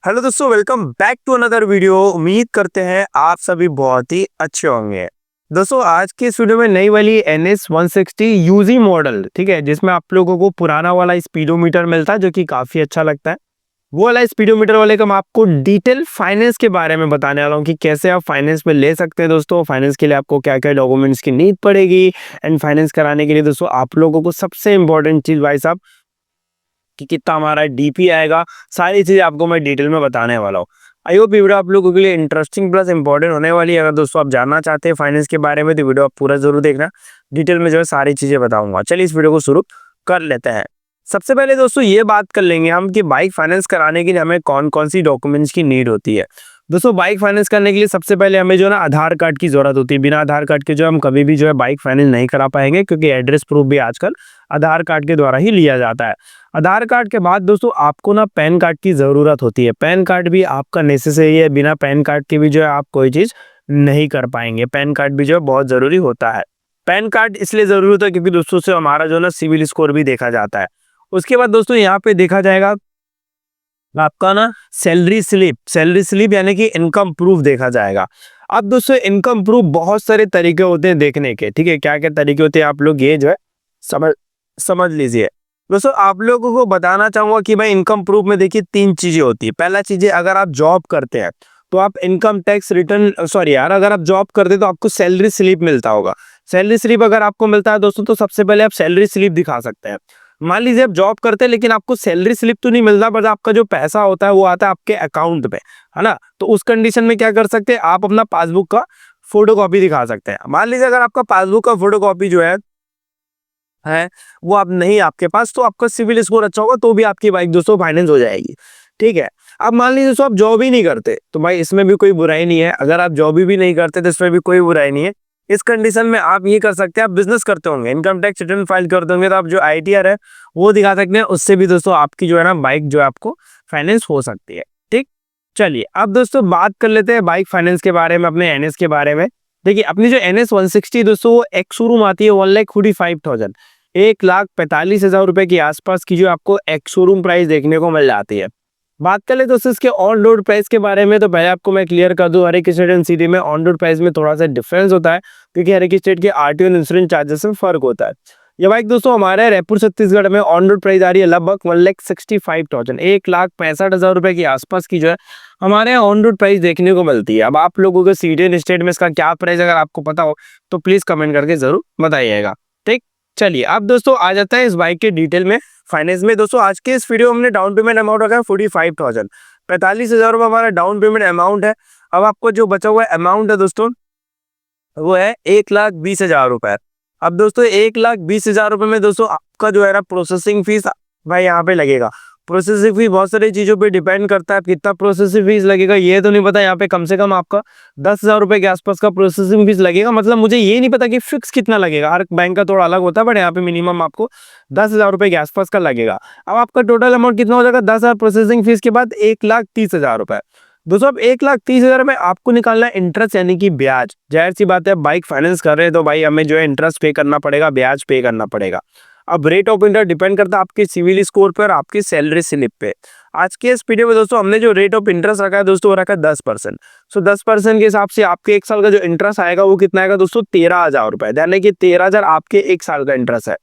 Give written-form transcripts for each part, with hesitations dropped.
Hello दोस्तों, welcome back to another video. उम्मीद करते हैं आप सभी बहुत ही अच्छे होंगे। दोस्तों, आज के इस वीडियो में नई वाली NS 160 यूजी मॉडल, ठीक है, जिसमें आप लोगों को पुराना वाला स्पीडोमीटर मिलता है जो कि काफी अच्छा लगता है। वो वाला स्पीडोमीटर वाले का मैं आपको डिटेल फाइनेंस के बारे में बताने वाला हूँ कि कैसे आप फाइनेंस में ले सकते हैं। दोस्तों, फाइनेंस के लिए आपको क्या क्या डॉक्यूमेंट्स की नीड पड़ेगी एंड फाइनेंस कराने के लिए दोस्तों आप लोगों को सबसे इंपॉर्टेंट चीज भाई साहब कि कितना हमारा डीपी आएगा, सारी चीजें आपको मैं डिटेल में बताने वाला हूँ। आई होप ये वीडियो आप लोगों के लिए इंटरेस्टिंग प्लस इंपॉर्टेंट होने वाली है। अगर दोस्तों आप जानना चाहते हैं फाइनेंस के बारे में तो वीडियो आप पूरा जरूर देखना। डिटेल में जो है सारी चीजें बताऊंगा। चलिए इस वीडियो को शुरू कर लेते हैं। सबसे पहले दोस्तों ये बात कर लेंगे हम कि बाइक फाइनेंस कराने के लिए हमें कौन कौन सी डॉक्यूमेंट्स की नीड होती है। दोस्तों, बाइक फाइनेंस करने के लिए सबसे पहले हमें जो है ना आधार कार्ड की जरूरत होती है। बिना आधार कार्ड के जो हम कभी भी जो है बाइक फाइनेंस नहीं करा पाएंगे, क्योंकि एड्रेस प्रूफ भी आजकल आधार कार्ड के द्वारा ही लिया जाता है। आधार कार्ड के बाद दोस्तों आपको ना पैन कार्ड की जरूरत होती है। पैन कार्ड भी आपका नेसेसरी है। बिना पैन कार्ड के भी जो है आप कोई चीज नहीं कर पाएंगे। पैन कार्ड भी जो है बहुत जरूरी होता है। पैन कार्ड इसलिए जरूरी होता है क्योंकि दोस्तों से हमारा जो है ना सिविल स्कोर भी देखा जाता है। उसके बाद दोस्तों यहाँ पे देखा जाएगा आपका ना सैलरी स्लिप यानी कि इनकम प्रूफ देखा जाएगा। अब दोस्तों इनकम प्रूफ बहुत सारे तरीके होते हैं देखने के, ठीक है। क्या क्या तरीके होते हैं आप लोग ये जो है समझ समझ लीजिए। दोस्तों आप लोगों को बताना चाहूंगा कि भाई इनकम प्रूफ में देखिए तीन चीजें होती है। पहला चीज है, अगर आप जॉब करते हैं तो आप इनकम टैक्स रिटर्न, सॉरी यार, अगर आप जॉब करते हैं तो आपको सैलरी स्लिप मिलता होगा। सैलरी स्लिप अगर आपको मिलता है दोस्तों तो सबसे पहले आप सैलरी स्लिप दिखा सकते हैं। मान लीजिए आप जॉब करते हैं लेकिन आपको सैलरी स्लिप तो नहीं मिलता, बट आपका जो पैसा होता है वो आता है आपके अकाउंट पे, है ना। तो उस कंडीशन में क्या कर सकते हैं, आप अपना पासबुक का फोटोकॉपी दिखा सकते हैं। मान लीजिए अगर आपका पासबुक का फोटोकॉपी जो है वो आप नहीं आपके पास, तो आपका सिविल स्कोर अच्छा होगा तो भी आपकी बाइक दोस्तों फाइनेंस हो जाएगी, ठीक है। अब मान लीजिए दोस्तों आप जॉब ही नहीं करते तो भाई इसमें भी कोई बुराई नहीं है। अगर आप जॉब भी नहीं करते तो इसमें भी कोई बुराई नहीं है। इस कंडीशन में आप ये कर सकते हैं, आप बिजनेस करते होंगे, इनकम टैक्स रिटर्न फाइल करते होंगे, तो आप जो ITR है वो दिखा सकते हैं। उससे भी दोस्तों आपकी जो है ना बाइक जो है आपको फाइनेंस हो सकती है, ठीक। चलिए अब दोस्तों बात कर लेते हैं बाइक फाइनेंस के बारे में, अपने NS के बारे में। देखिए अपनी जो NS 160 दोस्तों वो एक शोरूम आती है 1,45,000, 1,45,000 रुपए के आसपास की जो आपको एक शोरूम प्राइस देखने को मिल जाती है। बात कर ले दोस्तों इसके ऑन रोड प्राइस के बारे में, तो पहले आपको मैं क्लियर कर दूं, हर एक स्टेट एंड सिटी में ऑन रोड प्राइस में थोड़ा सा डिफरेंस होता है, क्योंकि हर एक स्टेट के RTO और इंश्योरेंस चार्जेस में फर्क होता है। ये बाइक दोस्तों हमारे रायपुर छत्तीसगढ़ में ऑन रोड प्राइस आ रही है लगभग 1,65,000, 1,65,000 रुपए के आसपास की जो है हमारे यहाँ ऑन रोड प्राइस देखने को मिलती है। अब आप लोगों को सिटी एंड स्टेट में इसका क्या प्राइस अगर आपको पता हो तो प्लीज कमेंट करके जरूर बताइएगा, ठीक। चलिए अब दोस्तों आ जाता है इस बाइक के डिटेल में। फाइनेंस में दोस्तों आज के इस वीडियो में हमने डाउन पेमेंट अमाउंट रखा है 45,000, 45,000 रुपये हमारा डाउन पेमेंट अमाउंट है। अब आपको जो बचा हुआ अमाउंट है दोस्तों वो है 1,20,000 रुपए। अब दोस्तों 1,20,000 रुपए में दोस्तों आपका जो है ना प्रोसेसिंग फीस भाई यहाँ पे लगेगा। प्रोसेसिंग फीस बहुत सारी चीजों पे डिपेंड करता है, कितना प्रोसेसिंग फीस लगेगा ये तो नहीं पता। यहाँ पे कम से कम आपका 10,000 रुपए के आसपास का प्रोसेसिंग फीस लगेगा। मतलब मुझे ये नहीं पता कि फिक्स कितना लगेगा, हर बैंक का थोड़ा अलग होता है, बट यहाँ पे मिनिमम आपको 10,000 रुपए के आसपास का लगेगा। अब आपका टोटल अमाउंट कितना हो जाएगा, 10,000 प्रोसेसिंग फीस के बाद 1,30,000 रुपए। दोस्तों अब 1,30,000 में आपको निकालना है इंटरेस्ट यानी कि ब्याज। जाहिर सी बात है बाइक फाइनेंस कर रहे हैं तो भाई हमें जो है इंटरेस्ट पे करना पड़ेगा, ब्याज पे करना पड़ेगा। अब रेट ऑफ इंटरेस्ट डिपेंड करता है आपके सिविल स्कोर पर, आपकी सैलरी स्लिप पे। आज के इस वीडियो में दोस्तों हमने जो रेट ऑफ इंटरेस्ट रखा है दोस्तों वो रखा है 10%। सो 10% के हिसाब से आपके एक साल का जो इंटरेस्ट आएगा वो कितना आएगा दोस्तों, 13,000 रुपए। यानी कि 13,000 आपके एक साल का इंटरेस्ट है।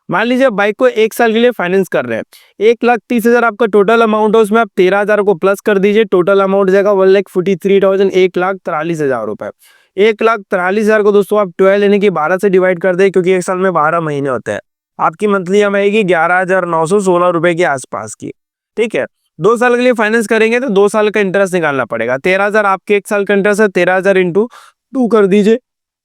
मान लीजिए आप बाइक को एक साल के लिए फाइनेंस कर रहे हैं, 1,30,000 आपका टोटल अमाउंट है, उसमें आप 13,000 को प्लस कर दीजिए, टोटल अमाउंट जाएगा 1,43,000, 1,43,000 रुपए। 1,43,000 को दोस्तों आप 12 यानी कि 12 से डिवाइड कर दे, क्योंकि एक साल में 12 महीने होते हैं। आपकी मंथली हम आएगी 11,916 रुपए के आसपास की, ठीक है। 2 साल के लिए फाइनेंस करेंगे तो 2 साल का इंटरेस्ट निकालना पड़ेगा। 13,000 आपके एक साल का इंटरेस्ट है, 13,000 इंटू 2 कर दीजिए,